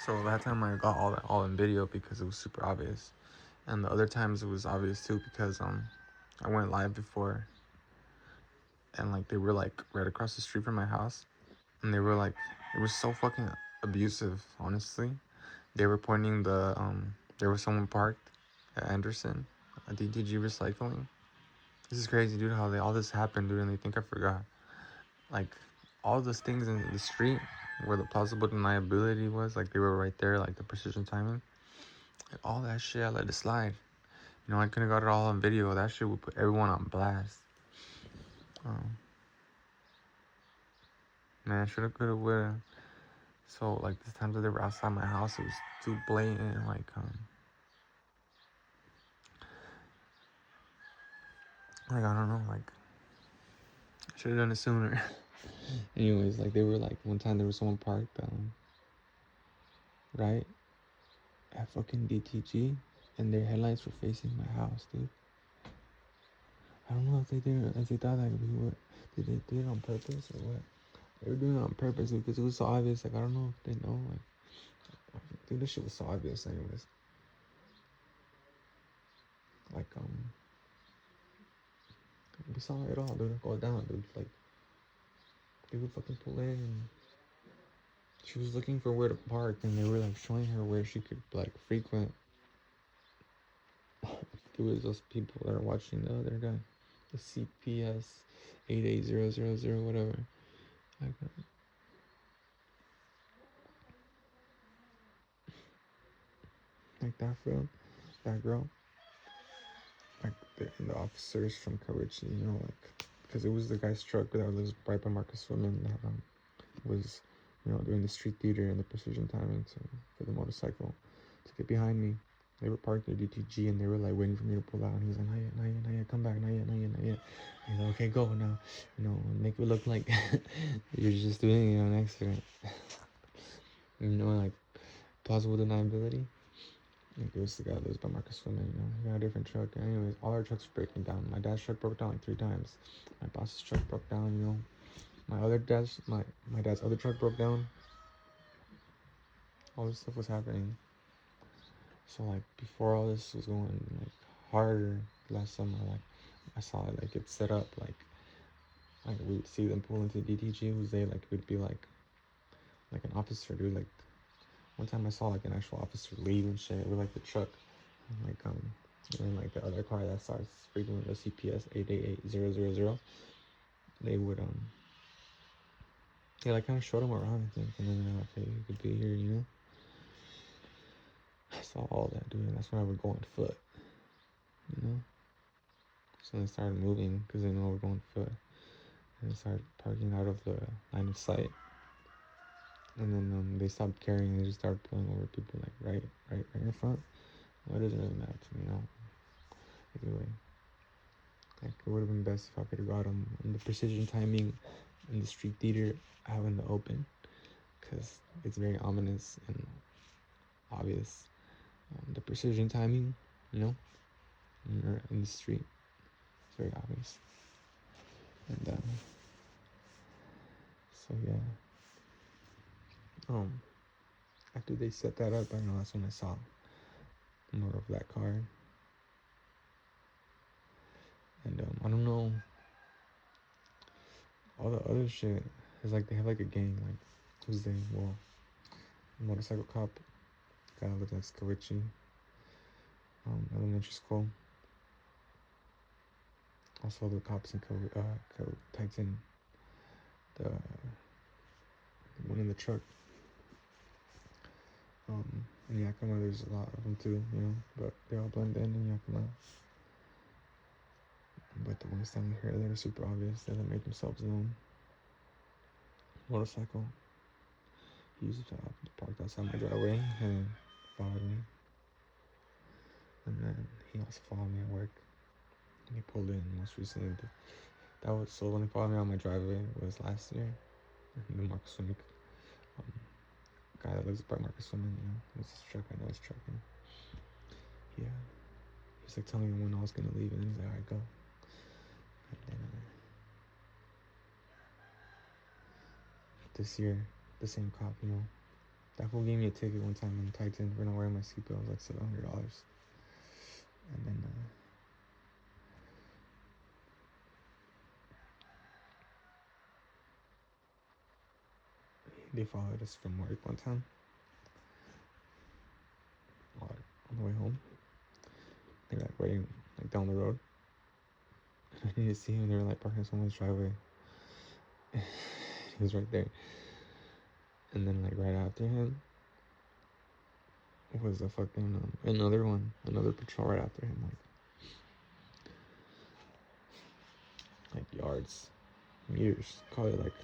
So that time I got all in video because it was super obvious, and the other times it was obvious too because I went live before, and like they were like right across the street from my house, and they were like, it was so fucking abusive, honestly. They were pointing there was someone parked at Anderson at DTG Recycling. This is crazy, dude, how all this happened, dude, and they think I forgot. Like, all those things in the street where the plausible deniability was, like, they were right there, like, the precision timing. And all that shit, I let it slide. You know, I couldn't got it all on video. That shit would put everyone on blast. Man, shoulda, coulda, woulda. So, like, the times that they were outside my house, it was too blatant, like, I don't know, like, I should have done it sooner. Anyways, like, they were, like, one time there was someone parked, right at fucking DTG, and their headlights were facing my house, dude. I don't know if they thought like we were, did they do it on purpose or what? They were doing it on purpose because it was so obvious. Like, I don't know if they know, like, I think this shit was so obvious anyways. Like, we saw it all, dude, go down, dude. Like, they would fucking pull in, and she was looking for where to park, and they were like showing her where she could like frequent. It was those people that are watching the other guy, the CPS 88000, whatever. Like that film, that girl, like the officers from Kawaichi, you know, like, because it was the guy's truck that was right by Marcus Women that was, you know, doing the street theater and the precision timing for the motorcycle to get behind me. They were parked at DTG and they were like waiting for me to pull out. And he's like, not yet, not yet, not yet, come back, not yet, not yet, not yet. And he's like, okay, go now, you know, make it look like you're just doing it on accident. You know, like plausible deniability. Like, it was the guy that was by Marcus Women, you know, he got a different truck. Anyways, all our trucks were breaking down. My dad's truck broke down like 3 times. My boss's truck broke down, you know. My dad's other truck broke down. All this stuff was happening. So like before all this was going like harder last summer, like I saw it like it's set up like we would see them pull into DTG who's they like it would be like an officer, dude. Like one time I saw like an actual officer leave and shit with like the truck and and then like the other car that starts frequently the CPS 888000, they would yeah, like kind of showed them around, I think, and then they're like, hey, you could be here, you know. I saw all that, dude, and that's when I would go on foot, you know. So they started moving because they know we're going foot, and they started parking out of the line of sight. And then they stopped caring and they just started pulling over people like right in front. Well, it doesn't really matter to me, you know. Either way, like it would have been best if I could have got them on the precision timing in the street theater out in the open, because it's very ominous and obvious. The precision timing, you know, when you're in the street, it's very obvious. And so yeah, after they set that up, I know that's when I saw more of that car. And I don't know, all the other shit is like they have like a gang, like who's they? Well, a motorcycle cop, guy that lives next to Kawaichi, elementary school. Also the cops in Titan, the one in the truck. In Yakima, there's a lot of them too, you know, but they all blend in Yakima. But the ones down here that are super obvious, that make themselves known. Motorcycle. He used to park outside my driveway and followed me. And then he also followed me at work. And he pulled in most recently. That was so when he followed me on my driveway was last year. The Marcus Swinick, guy that lives by Marcus Women, you know, it's his truck. I know his truck. And yeah, he's like telling me when I was gonna leave, and he's like, alright, go. And then this year, the same cop, you know, That fool gave me a ticket one time in Titan for not wearing my seatbelt. It was like $700. And then they followed us from work one time on the way home. They were like waiting like down the road. And I didn't see him. They were like parking in someone's driveway. He was right there. And then like right after him was a fucking another patrol right after him, like yards, meters, call it like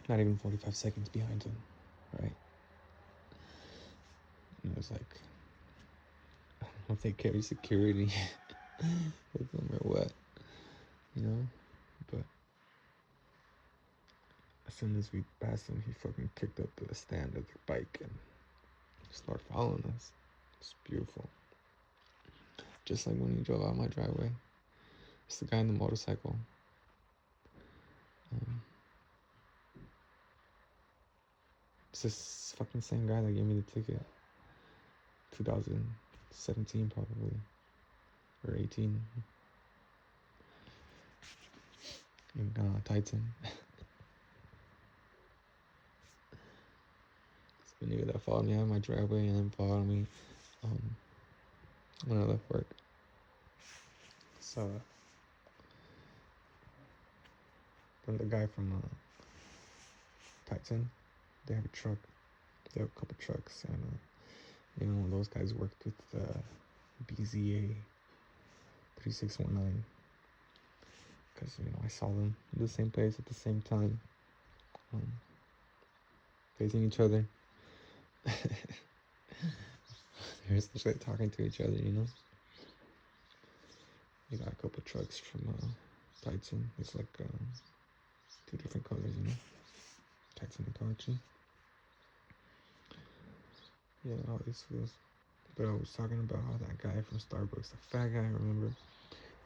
not even 45 seconds behind him, right? And it was like, I don't know if they carry security with them or what, you know? But as soon as we passed him, he fucking kicked up to the stand of the bike and started following us. It's beautiful. Just like when he drove out my driveway. It's the guy on the motorcycle. It's this fucking same guy that gave me the ticket. 2017 probably. Or 18. In Titan. It's the nigga that followed me out of my driveway and then followed me when I left work. So then the guy from Titan, they have a truck. They have a couple trucks, and you know, those guys worked with BZA 3619, because you know I saw them in the same place at the same time, facing each other. They're essentially talking to each other, you know. They got a couple trucks from Titan. It's like 2 different colors, you know. Titan and Kachi. Yeah, all these fools. But I was talking about how that guy from Starbucks, the fat guy, remember?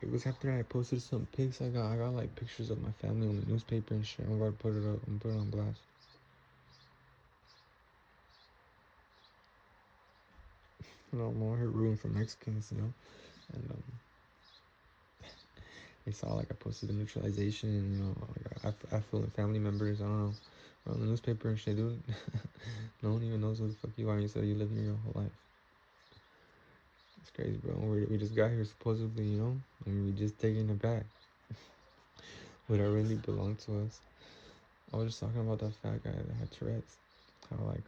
It was after I posted some pics I got like pictures of my family on the newspaper and shit. I'm about to put it up and put it on blast. You know, I'm over here rooting for Mexicans, you know? And they saw like I posted the neutralization and, you know, like affluent family members, I don't know, on the newspaper and shit, dude. No one even knows who the fuck you are. You said you lived here your whole life. It's crazy, bro. We just got here supposedly, you know, and we just taking it back. What really belonged to us. I was just talking about that fat guy that had Tourette's. How like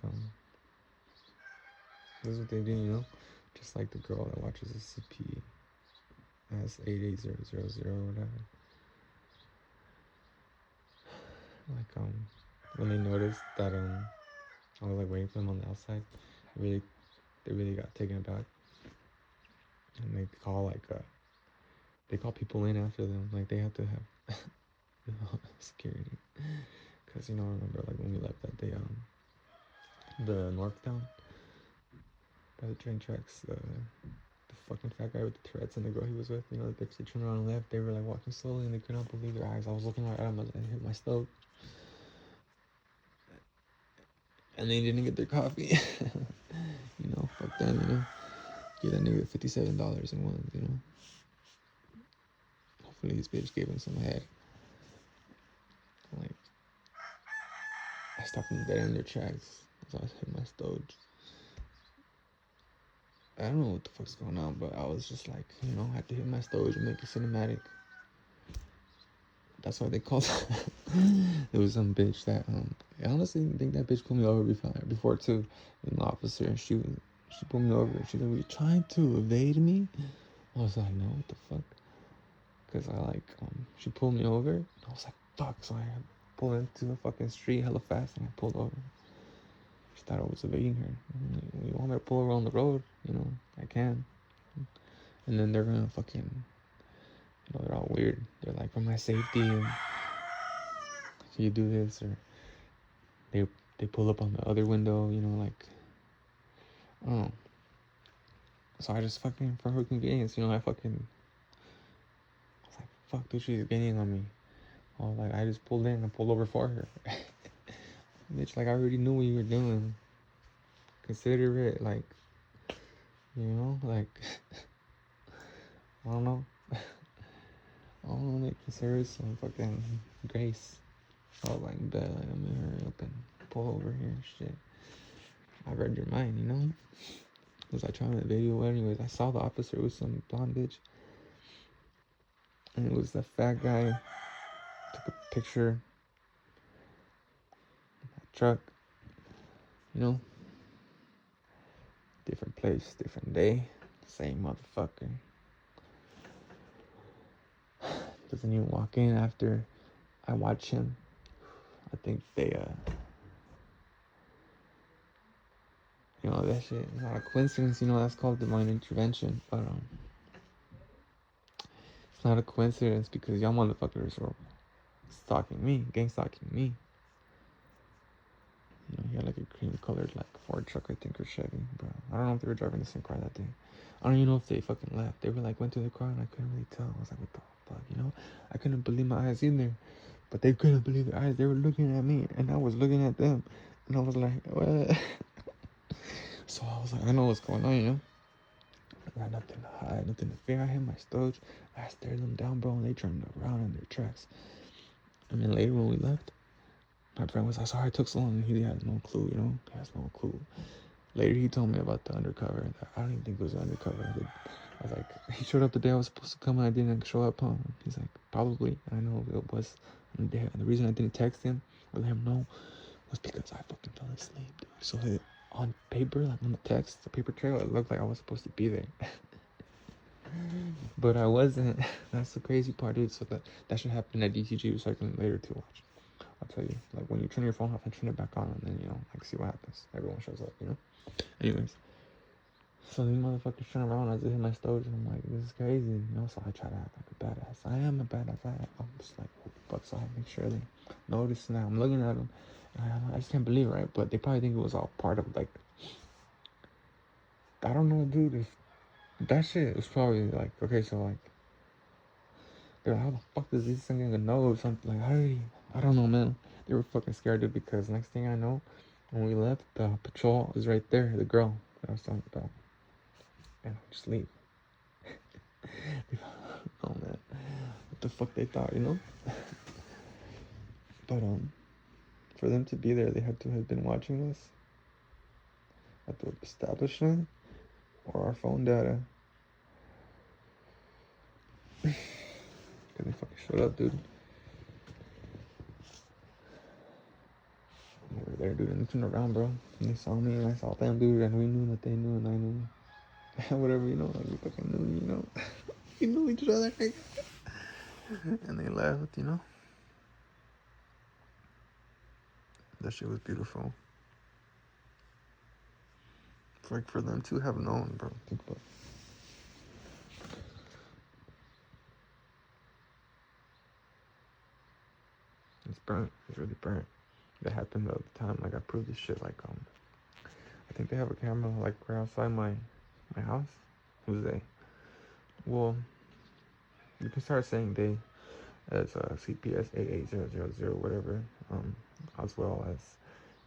this is what they do, you know, just like the girl that watches the CP as 88000 or whatever. Like when they noticed that I was like waiting for them on the outside, they really got taken aback, and they call people in after them. Like they have to have security, because you know I remember like when we left that day the Northtown by the train tracks, the fucking fat guy with the Tourette's and the girl he was with, you know, they turned around and left. They were like walking slowly and they could not believe their eyes. I was looking right at them as I hit my stove, and they didn't get their coffee. You know, fuck them, you know. Give that nigga $57 in ones, you know. Hopefully this bitch gave him some head. Like, I stopped them dead in their tracks as I was hitting my stove. I don't know what the fuck's going on, but I was just like, you know, I had to hit my stove and make it cinematic. That's why they called it. Was some bitch that I honestly think that bitch pulled me over before too. An officer, she pulled me over. She's like, "Were you trying to evade me?" I was like, "No, what the fuck?" Because I like she pulled me over. I was like, "Fuck!" So I pulled into the fucking street hella fast and I pulled over. She thought I was evading her. I'm like, you want me to pull over on the road? You know, I can. And then they're gonna fucking, you know, they're all weird. They're like, for my safety, and can you do this? Or they pull up on the other window, you know, like, I don't know. So I just fucking, for her convenience, you know, I was like, fuck, dude, she's getting on me. I was like, I just pulled in and pulled over for her. Bitch, like I already knew what you were doing. Consider it like, you know, like I don't know. I don't know, like consider it some fucking grace. Oh, like bet like, I'm gonna hurry up and pull over here. Shit, I read your mind, you know. Was I trying to video? Anyways, I saw the officer with some blonde bitch, and it was the fat guy. Took a picture. Truck, you know. Different place, different day, same motherfucker. Doesn't even walk in after I watch him. I think they you know, that shit is not a coincidence, you know, that's called divine intervention. But it's not a coincidence because y'all motherfuckers were stalking me, gang stalking me. You know, he had like a cream colored like Ford truck, I think, or Chevy, bro. I don't know if they were driving the same car that day. I don't even know if they fucking left. They were like went to the car and I couldn't really tell. I was like, what the fuck, you know? I couldn't believe my eyes either. But they couldn't believe their eyes. They were looking at me and I was looking at them. And I was like, what? So I was like, I know what's going on, you know? I got nothing to hide, nothing to fear. I hit my stokes. I stared them down, bro, and they turned around in their tracks. And then later when we left, my friend was like, sorry it took so long. He had no clue, you know? He has no clue. Later he told me about the undercover. I don't even think it was undercover. I was like, he showed up the day I was supposed to come and I didn't show up, huh? He's like, probably. I know it was. And the reason I didn't text him or let him know was because I fucking fell asleep, dude. So on paper, like on the text, the paper trail, it looked like I was supposed to be there. But I wasn't. That's the crazy part, dude. So that should happen at DCG recycling later to watch. I'll tell you. Like when you turn your phone off and turn it back on and then, you know, like see what happens. Everyone shows up, you know? Anyways. So these motherfuckers turn around as I hit my stove and I'm like, this is crazy, you know? So I try to act like a badass. I am a badass. I'm just like, oh, fuck, so I make sure they notice now. I'm looking at them. And I just can't believe it, right? But they probably think it was all part of, like, I don't know, dude. If that shit was probably like, okay, so like, dude, how the fuck does this thing gonna know or something? Like, how did he? I don't know, man. They were fucking scared, dude, because next thing I know, when we left, the patrol was right there, the girl that I was talking about. And I just leave. Oh man, what the fuck they thought, you know? But for them to be there, they had to have been watching us at the establishment or our phone data. Cause they fucking showed up, dude. They were there, dude, and they turned around, bro. And they saw me, and I saw them, dude, and we knew that they knew, and I knew. Whatever, you know, like we fucking knew, you know. We knew each other, like. And they left, you know. That shit was beautiful. Like for them to have known, bro. Think about it. It's burnt. It's really burnt. That happened the other time. Like I proved this shit. Like I think they have a camera like right outside my house. Who's they? Well, you can start saying they as CPS 88000 whatever. As well as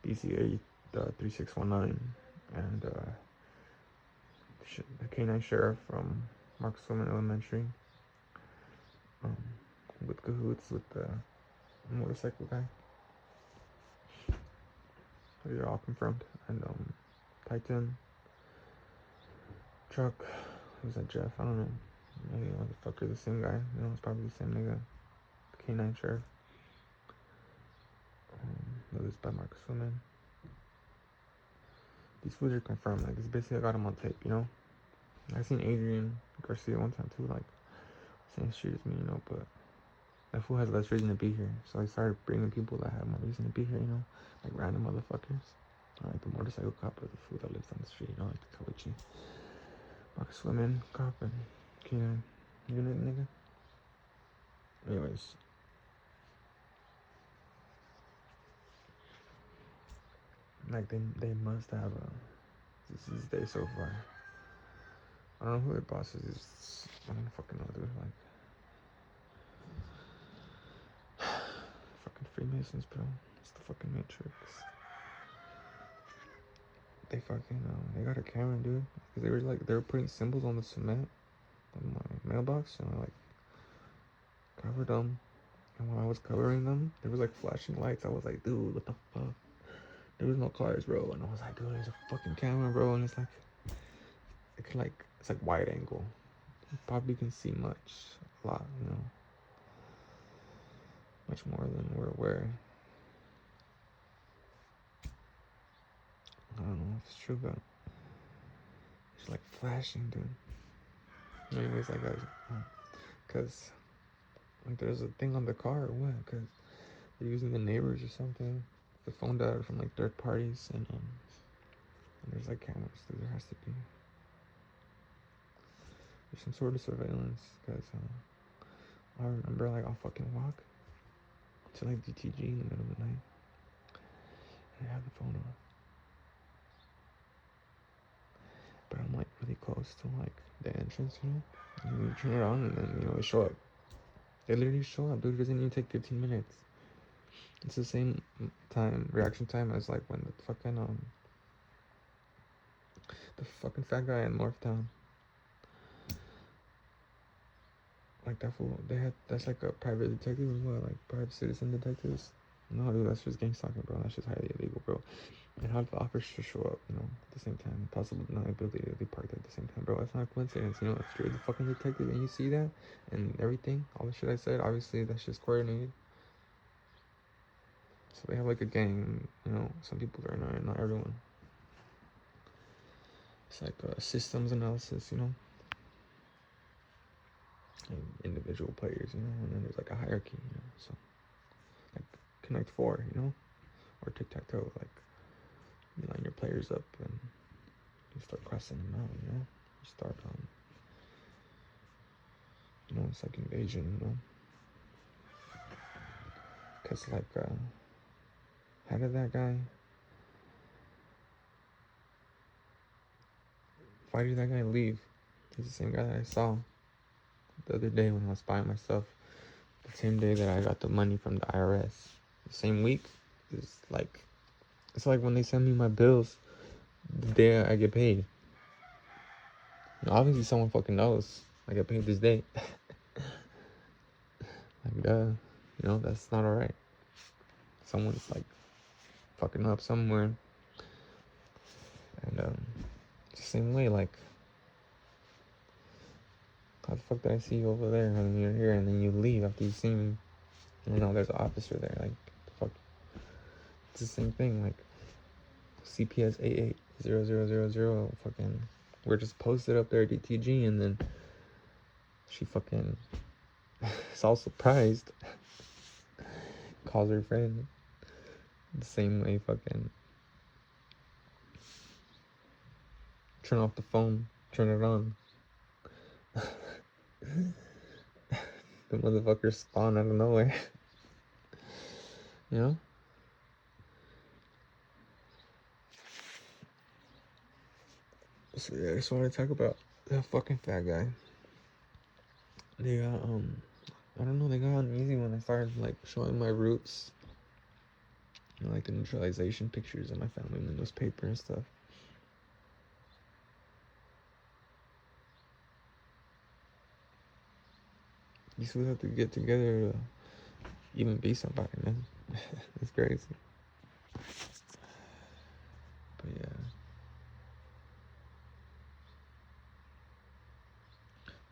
BCA 3619 and the K9 sheriff from Marcus Women Elementary. With cahoots with the motorcycle guy. They're all confirmed. And Titan, Truck, who's that Jeff? I don't know. Maybe motherfucker, the same guy. You know, it's probably the same nigga. The K9 sheriff. Released by Marcus Women. These foods are confirmed. Like, it's basically I got them on tape, you know? I seen Adrian Garcia one time too, like, same street as me, you know, but that fool has less reason to be here. So I started bringing people that have more reason to be here, you know? Like random motherfuckers. Like the motorcycle cop or the fool that lives on the street, you know, like the Kawichi. Marcus Women, cop, and K9 unit nigga. Anyways. Like they must have this is day so far. I don't know who their boss is. I don't fucking know, dude. Like fucking Freemasons, bro. It's the fucking Matrix. they fucking they got a camera, dude. Cause they were putting symbols on the cement on my mailbox, and I like covered them. And when I was covering them, there was like flashing lights. I was like, dude, what the fuck? There was no cars, bro. And I was like, dude, there's a fucking camera, bro. And it's like, it's like wide angle. You probably can see a lot, much more than we're aware. I don't know if it's true, but it's like flashing, dude. Anyways, cause like there's a thing on the car or what? Cause they're using the neighbors or something. The phone data from like third parties, and there's like cameras, so there has to be there's some sort of surveillance. Cause I remember like I'll fucking walk to like DTG in the middle of the night, and I have the phone on, but I'm like really close to like the entrance, and you turn it on, and then they show up. They literally show up, dude. It doesn't even take 15 minutes. It's the same reaction time as like when the fucking fat guy in Northtown. Like that fool, that's like a private detective or what? Like private citizen detectives? No, dude, that's just gang stalking, bro. That's just highly illegal, bro. And how did the officers show up, at the same time? Possible deniability that they parked at the same time, bro. That's not a coincidence, If you're the fucking detective and you see that and everything, all the shit I said, obviously that's just coordinated. So they have like a gang, some people are not everyone. It's like systems analysis, and individual players, and then there's like a hierarchy, so like Connect Four, or tic-tac-toe, like you line your players up and you start crossing them out, you start it's like invasion, because like how did that guy, why did that guy leave? He's the same guy that I saw the other day when I was buying my stuff, the same day that I got the money from the IRS, the same week. It's like when they send me my bills the day I get paid. Obviously someone fucking knows I get paid this day. Like that's not alright. Someone's like fucking up somewhere. And it's the same way, like, how the fuck did I see you over there and you're here and then you leave after you see me? There's an officer there, like, the fuck. It's the same thing, like CPS 880000, fucking, we're just posted up there at DTG, and then she fucking is all surprised. Calls her friend. The same way, fucking turn off the phone, turn it on. The motherfuckers spawn out of nowhere. So yeah, I just want to talk about that fucking fat guy. They got I don't know, they got uneasy when I started like showing my roots, like the neutralization pictures of my family in the newspaper and stuff. You still have to get together to even be somebody, man. It's crazy. But yeah,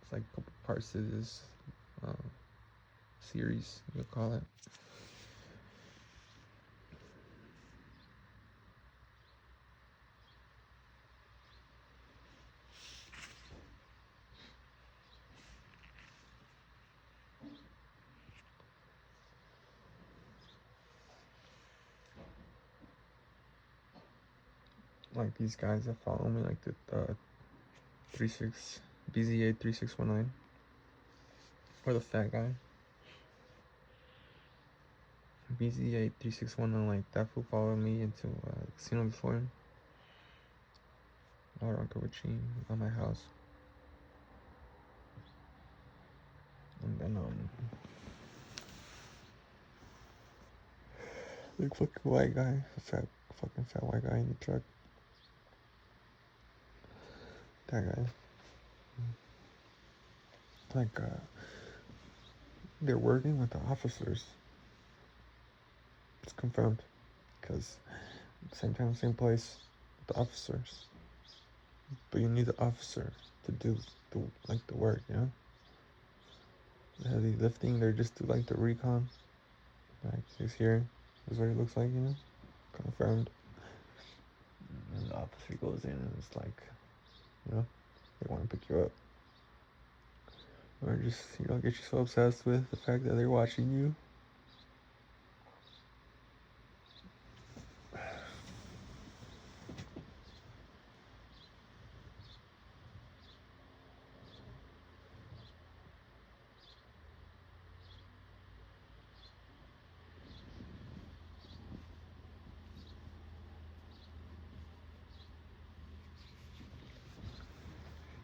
it's like a couple parts to this series, you'll call it. Like these guys that follow me, like the 36 BZA 3619, or the fat guy. BZA 3619, like that fool followed me into casino before. Out on Kawachi, at my house. And then like fucking white guy, fucking fat white guy in the truck. That guy. Like, they're working with the officers. It's confirmed. Because same time, same place, with the officers. But you need the officer to do the work, you know? The heavy lifting, they're just do like the recon. Like, he's here. This is what he looks like, you know? Confirmed. And the officer goes in and it's like, you know, they want to pick you up. Or just, you know, get you so obsessed with the fact that they're watching you.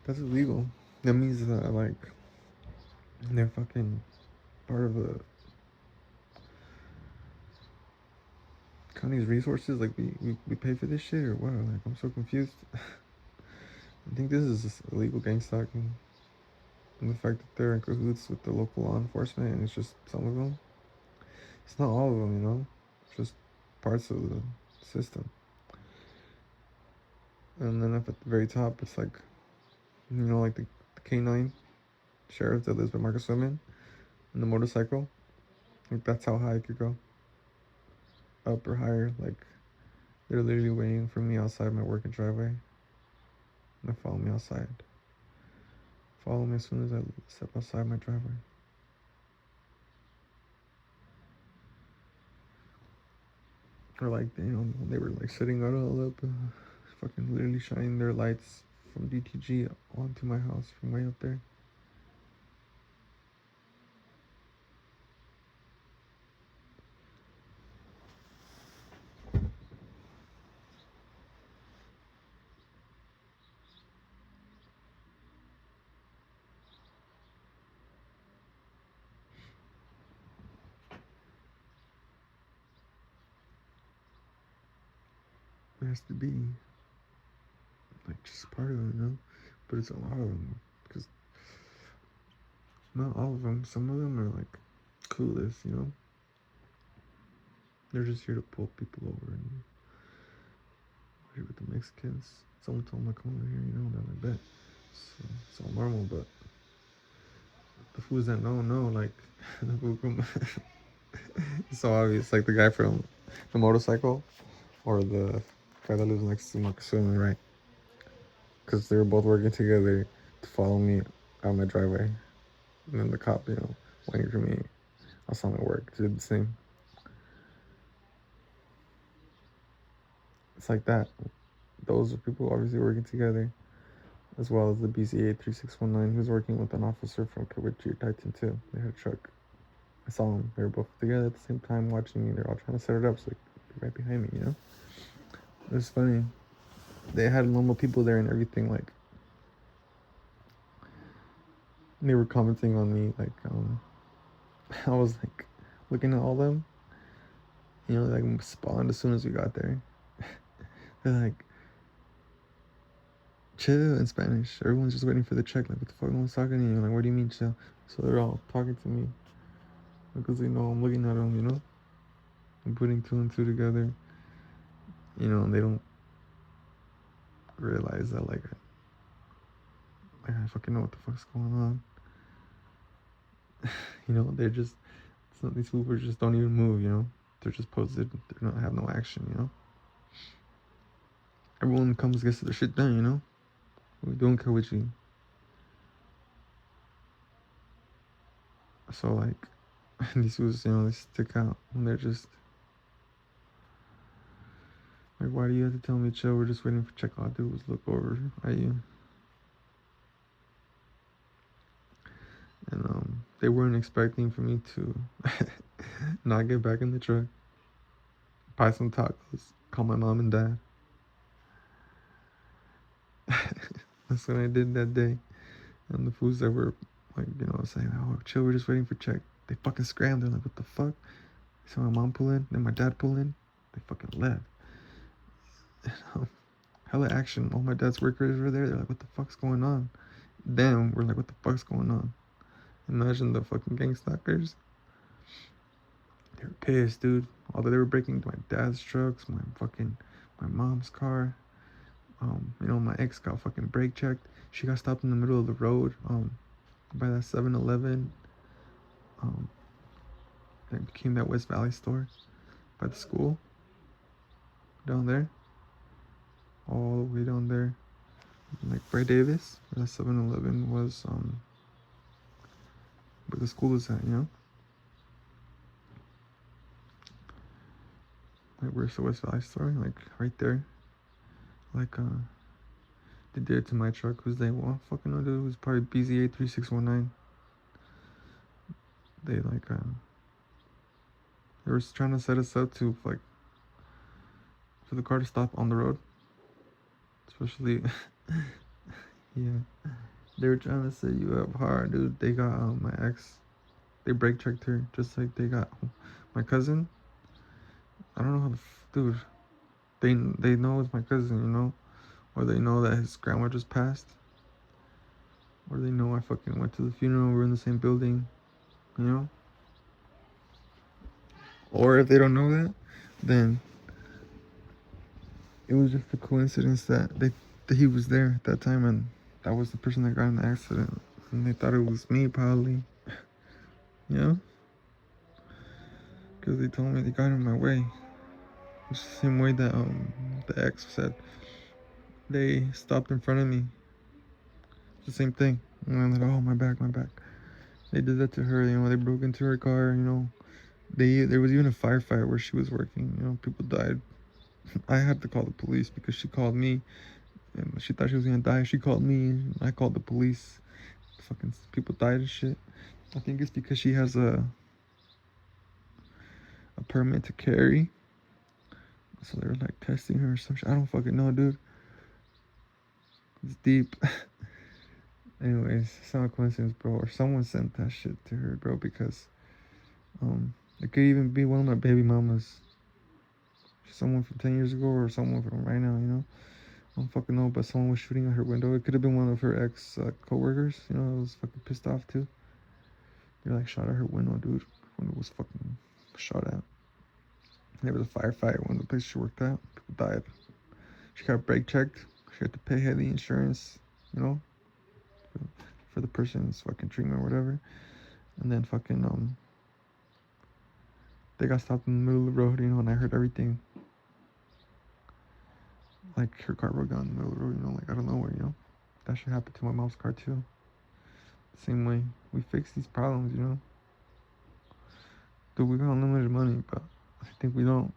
That's illegal. That means that, like, they're fucking part of the county's resources. Like, we pay for this shit or what? Like, I'm so confused. I think this is just illegal gang stalking. And the fact that they're in cahoots with the local law enforcement, and it's just some of them. It's not all of them, you know? It's just parts of the system. And then up at the very top, it's like, you know, like the canine sheriff that lives by Marcus Women and the motorcycle. Like, that's how high it could go. Up or higher. Like, they're literally waiting for me outside my working driveway. And they follow me outside. Follow me as soon as I step outside my driveway. Or like, you know, they were like setting it all up, fucking literally shining their lights from DTG onto my house from way up there. It has to be like just part of it, you know? But it's a lot of them because not all of them. Some of them are like clueless, you know? They're just here to pull people over and here with the Mexicans. Someone told them to come over here, you know, and I bet. So it's all normal, but the fools that know, like, the fool from it's so obvious, like the guy from the motorcycle or the guy that lives next to Marcus Women, right? Because they were both working together to follow me out my driveway. And then the cop, you know, waiting for me outside my work to do the same. It's like that. Those are people obviously working together, as well as the BCA 3619 who's working with an officer from Kawichi Titan too. They had a truck. I saw them. They were both together at the same time watching me. They're all trying to set it up so they could be right behind me, you know? It was funny. They had normal people there and everything, like, they were commenting on me, like, I was like looking at all them, you know, like spawned as soon as we got there. They're like, chill in Spanish. Everyone's just waiting for the check. Like, what the fuck? No one's talking to you. Like, what do you mean chill? So they're all talking to me because they know I'm looking at them, you know? I'm putting two and two together, you know, and they don't realize that, like I fucking know what the fuck's going on. You know, they're just, it's not, these people just don't even move, you know? They're just posted. They're not have no action, you know? Everyone comes, gets their shit done, you know? We don't care what you. So, like, these fools, you know, they stick out and they're just like, why do you have to tell me chill? We're just waiting for check. All I do was look over at you. And they weren't expecting for me to not get back in the truck, buy some tacos, call my mom and dad. That's what I did that day. And the fools that were like, you know, saying, oh, chill, we're just waiting for check. They fucking scrammed. They're like, what the fuck? They saw my mom pull in, then my dad pull in. They fucking left. hella action. All my dad's workers were there. They're like, what the fuck's going on? Then we're like, what the fuck's going on? Imagine the fucking gang stalkers. They were pissed, dude. Although they were breaking into my dad's trucks, my mom's car. My ex got fucking brake checked. She got stopped in the middle of the road, by that 7-Eleven. That became that West Valley store by the school. Down there. All the way down there. Like by Davis, where that 7-Eleven was, where the school is at, Like where's the West Valley store? Like right there. Like they did it to my truck. Whose name? Well, fucking know, dude. It was probably BZA 3619. They like they were trying to set us up to like for the car to stop on the road. Especially yeah. They were trying to set you up hard, dude. They got my ex. They brake checked her just like they got my cousin. I don't know how dude. They know it's my cousin, or they know that his grandma just passed, or they know I fucking went to the funeral. We're in the same building. Or if they don't know that, then it was just a coincidence that he was there at that time, and that was the person that got in the accident, and they thought it was me probably, yeah, because they told me they got in my way. It's the same way that the ex said they stopped in front of me. It's the same thing. And I'm like, oh, my back, my back. They did that to her. They broke into her car. There was even a firefight where she was working. People died. I had to call the police because she called me, and she thought she was gonna die. She called me, and I called the police. Fucking people died and shit. I think it's because she has a permit to carry. So they were like testing her or some shit. I don't fucking know, dude. It's deep. Anyways, it's not a coincidence, bro. Or someone sent that shit to her, bro, because it could even be one of my baby mamas. Someone from 10 years ago or someone from right now. I don't fucking know, but someone was shooting at her window. It could have been one of her ex co-workers, that was fucking pissed off too. They like shot at her window, dude. Window was fucking shot at. There was a firefight when the place she worked at. People died. She got brake checked. She had to pay heavy insurance, for the person's fucking treatment or whatever. And then fucking they got stopped in the middle of the road, and I heard everything. Like her car broke down in the middle of the road, like out of nowhere. That shit happened to my mom's car too. Same way. We fix these problems. Dude, we got unlimited money, but I think we don't.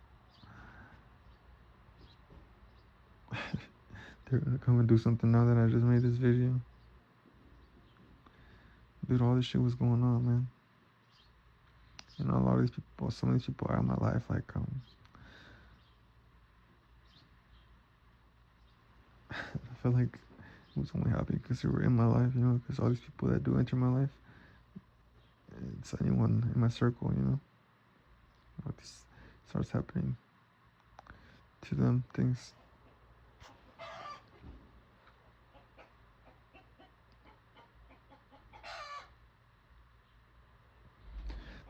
They're gonna come and do something now that I just made this video. Dude, all this shit was going on, man. A lot of these people, some of these people are in my life, like, I feel like it was only happy because they were in my life, because all these people that do enter my life, it's anyone in my circle. What this starts happening to them, things.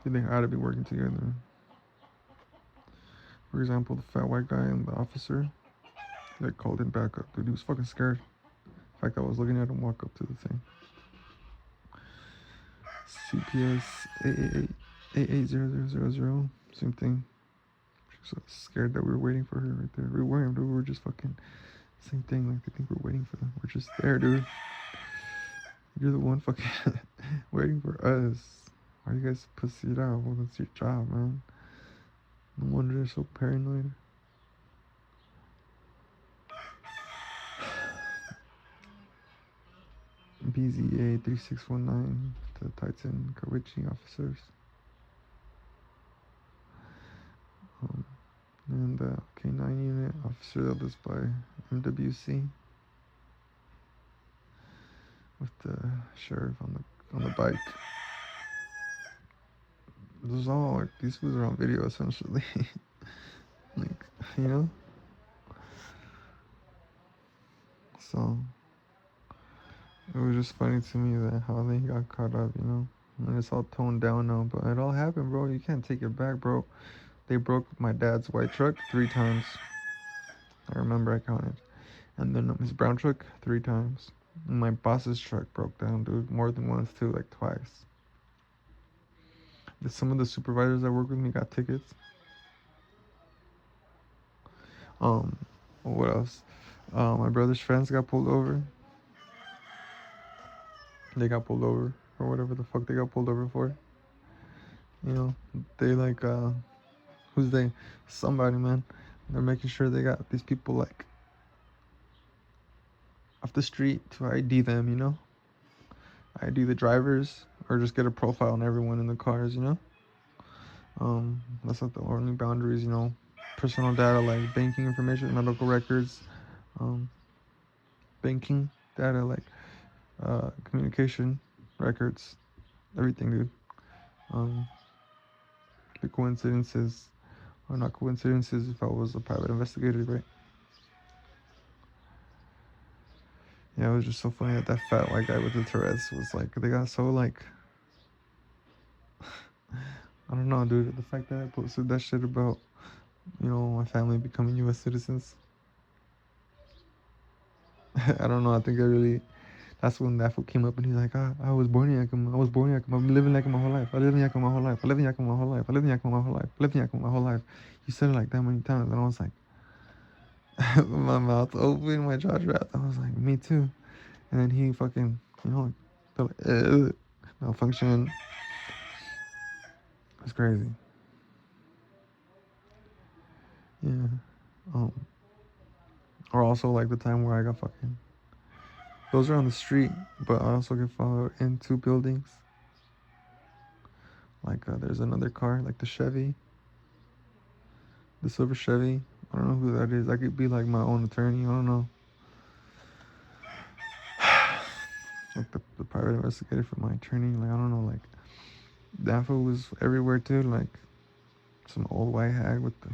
They ought to be working together. For example, the fat white guy and the officer that called him back up. Dude, he was fucking scared. In fact, I was looking at him walk up to the thing. CPS 88000. Same thing. She was scared that we were waiting for her right there. We weren't, dude. We were just fucking same thing. Like, they think we're waiting for them. We're just there, dude. You're the one fucking waiting for us. Why are you guys pussy it out? Well, that's your job, man. No wonder you're so paranoid. BZA 3619 to Titan Kawichi officers. And the K9 unit officer that was by MWC with the sheriff on the bike. This is all like these foods are on video essentially. Like, So it was just funny to me that how they got caught up, you know. And it's all toned down now, but it all happened, bro. You can't take it back, bro. They broke my dad's white truck 3 times. I remember I counted. And then his brown truck 3 times. And my boss's truck broke down, dude, more than once too, like twice. Some of the supervisors that work with me got tickets. Um, what else? My brother's friends got pulled over. They got pulled over or whatever the fuck they got pulled over for. You know, they like who's they? Somebody, man. They're making sure they got these people like off the street to ID them, you know? ID the drivers or just get a profile on everyone in the cars, you know? That's not the only boundaries, you know. Personal data like banking information, medical records, um, banking data like communication records, everything, dude. Um, the coincidences or not coincidences if I was a private investigator, right? Yeah, it was just so funny that fat white guy with the Tourette's was like, they got so like, I don't know, dude. The fact that I posted that shit about, you know, my family becoming U.S. citizens. I don't know. I think I really. That's when that fool came up and he's like, I was born in Yakima. I was born in Yakima. I've been living in Yakima my whole life. I live in Yakima my whole life. I live in Yakima my whole life. I live in Yakima my whole life. I live in Yakima my whole life. You said it like that many times, and I was like, my mouth open, my jaw dropped. I was like, me too. And then he fucking, you know, malfunction. It's crazy. Yeah. Um. Or also like the time where I got fucking. Those are on the street, but I also get followed into buildings. Like there's another car, like the Chevy, the silver Chevy. I don't know who that is. I could be like my own attorney. I don't know. Like the private investigator for my attorney. Like I don't know. Like that fool was everywhere too. Like some old white hag with the.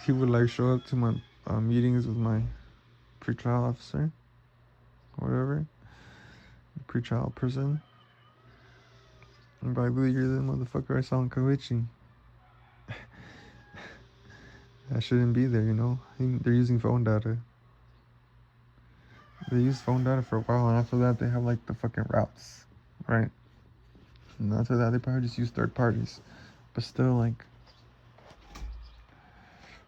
He would like show up to my meetings with my pretrial officer, or whatever, pretrial person. And by the you're the motherfucker I saw in Koichi. I shouldn't be there, you know. They're using phone data. They use phone data for a while, and after that, they have like the fucking routes, right? And after that, they probably just use third parties. But still, like,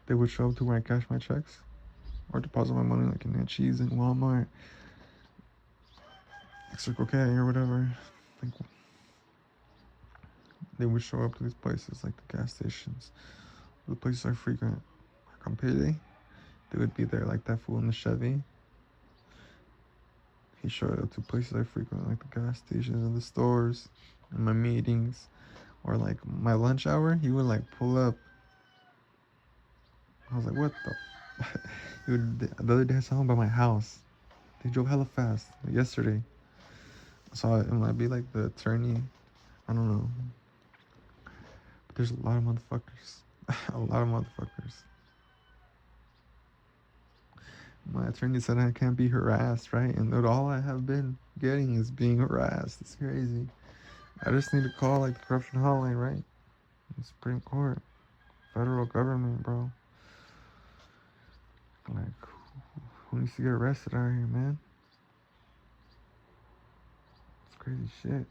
they would show up to where I cash my checks or deposit my money, like in Cheese and Walmart, like Circle K or whatever. Like, they would show up to these places, like the gas stations, the places I frequent. Like on payday, they would be there, like that fool in the Chevy. He showed up to places I frequent, like the gas stations and the stores, and my meetings, or like my lunch hour. He would like pull up. I was like, what the? He would, the other day I saw him by my house. They drove hella fast. Like yesterday. So it might be like the attorney. I don't know. But there's a lot of motherfuckers. A lot of motherfuckers. My attorney said I can't be harassed, right? And all I have been getting is being harassed. It's crazy. I just need to call like the corruption hotline, right? The Supreme Court, federal government, bro. Like, who needs to get arrested out here, man? It's crazy shit.